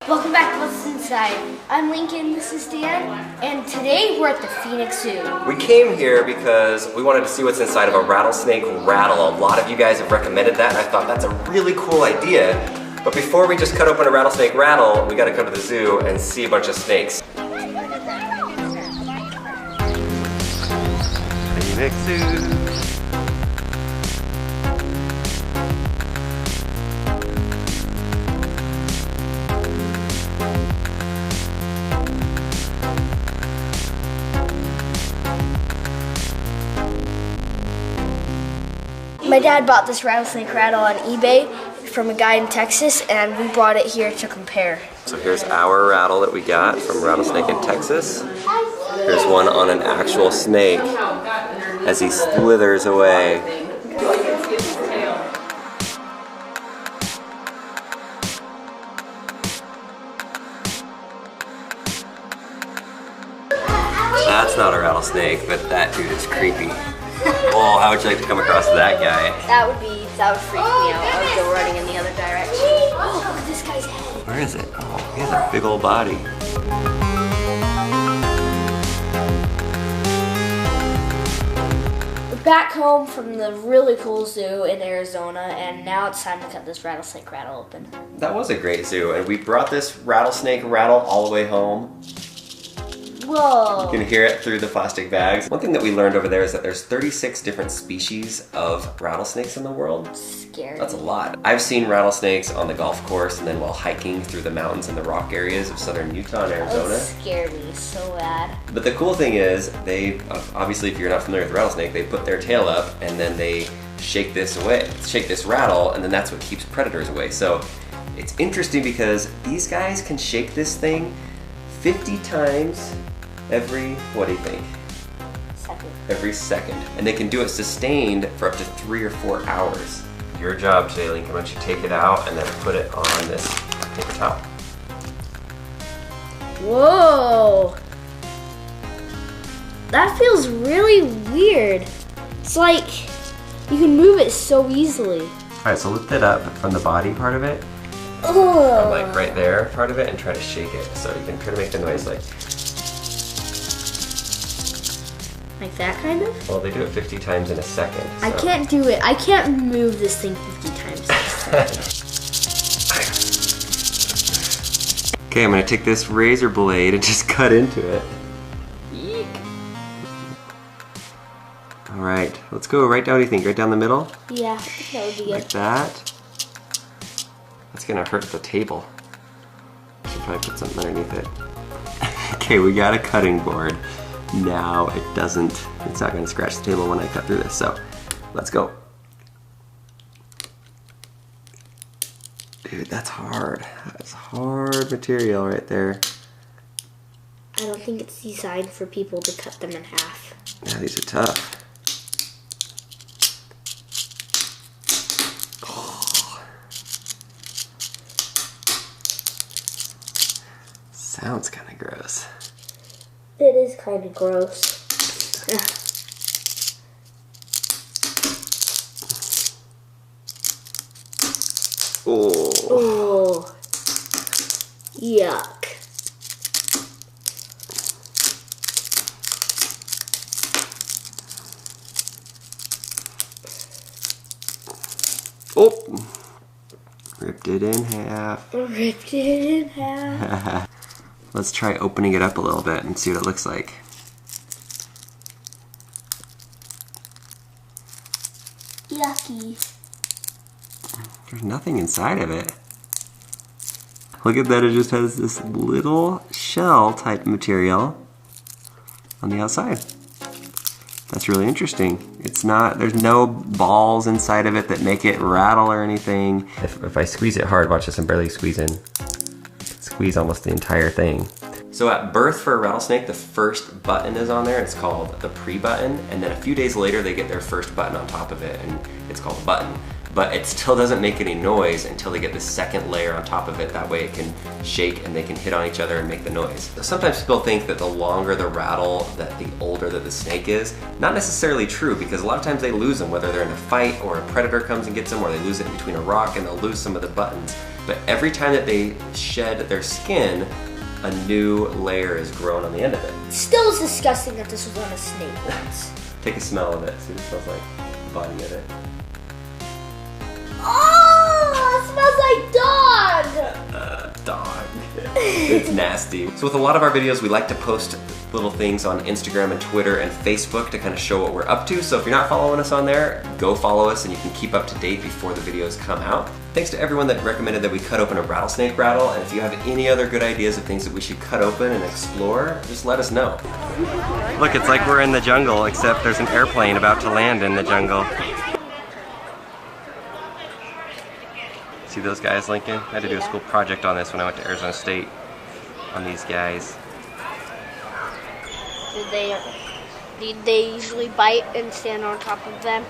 Welcome back to What's Inside. I'm Lincoln, this is Dan, and today we're at the Phoenix Zoo. We came here because we wanted to see what's inside of a rattlesnake rattle. A lot of you guys have recommended that, and I thought that's a really cool idea. But before we just cut open a rattlesnake rattle, we gotta come to the zoo and see a bunch of snakes. Phoenix Zoo. My dad bought this rattlesnake rattle on eBay from a guy in Texas, and we brought it here to compare. So here's our rattle that we got from Rattlesnake in Texas. Here's one on an actual snake as he slithers away. That's not a rattlesnake, but that dude is creepy. Oh, how would you like to come across that guy? That would freak me out. I would go running in the other direction. Oh, look at this guy's head. Where is it? Oh, he has a big old body. We're back home from the really cool zoo in Arizona, and now it's time to cut this rattlesnake rattle open. That was a great zoo, and we brought this rattlesnake rattle all the way home. Whoa. You can hear it through the plastic bags. One thing that we learned over there is that there's 36 different species of rattlesnakes in the world. Scary. That's a lot. I've seen rattlesnakes on the golf course and then while hiking through the mountains and the rock areas of southern Utah and Arizona. That scared me so bad. But the cool thing is, they, obviously if you're not familiar with rattlesnake, they put their tail up and then they shake this rattle, and then that's what keeps predators away. So it's interesting because these guys can shake this thing 50 times every, what do you think? Second. Every second. And they can do it sustained for up to 3 or 4 hours. Your job today, Lincoln, why don't you take it out and then put it on this paper towel. Whoa! That feels really weird. It's like you can move it so easily. Alright, so lift it up from the body part of it. Oh. From like right there part of it and try to shake it. So you can try to make the noise like that kind of? Well, they do it 50 times in a second. So. I can't do it. I can't move this thing 50 times in a second. Okay, I'm gonna take this razor blade and just cut into it. Eek. Alright, let's go right down, what do you think? Right down the middle? Yeah, I think that would be good. Like that. That's gonna hurt the table. Should probably put something underneath it. Okay, we got a cutting board. Now it's not gonna scratch the table when I cut through this, so let's go. Dude, that's hard. That's hard material right there. I don't think it's designed for people to cut them in half. Yeah, these are tough. Oh. Sounds kind of gross. It is kind of gross. Oh. Oh. Yuck. Oh. Ripped it in half. Ripped it in half. Let's try opening it up a little bit and see what it looks like. Yucky. There's nothing inside of it. Look at that, it just has this little shell type material on the outside. That's really interesting. There's no balls inside of it that make it rattle or anything. If I squeeze it hard, watch this, I'm barely squeezing. Squeeze almost the entire thing. So at birth for a rattlesnake, the first button is on there. It's called the pre-button, and then a few days later they get their first button on top of it, and it's called a button. But it still doesn't make any noise until they get the second layer on top of it. That way it can shake and they can hit on each other and make the noise. Sometimes people think that the longer the rattle, that the older that the snake is. Not necessarily true, because a lot of times they lose them, whether they're in a fight or a predator comes and gets them, or they lose it in between a rock and they'll lose some of the buttons. But every time that they shed their skin, a new layer is grown on the end of it. Still is disgusting that this was on a snake once. Take a smell of it, see what it smells like, the body of it. Oh, it smells like dog! Dog. It's nasty. So with a lot of our videos, we like to post little things on Instagram and Twitter and Facebook to kind of show what we're up to. So if you're not following us on there, go follow us and you can keep up to date before the videos come out. Thanks to everyone that recommended that we cut open a rattlesnake rattle. And if you have any other good ideas of things that we should cut open and explore, just let us know. Look, it's like we're in the jungle, except there's an airplane about to land in the jungle. See those guys, Lincoln? I had to do a school project on this when I went to Arizona State, on these guys. Did they usually bite and stand on top of them?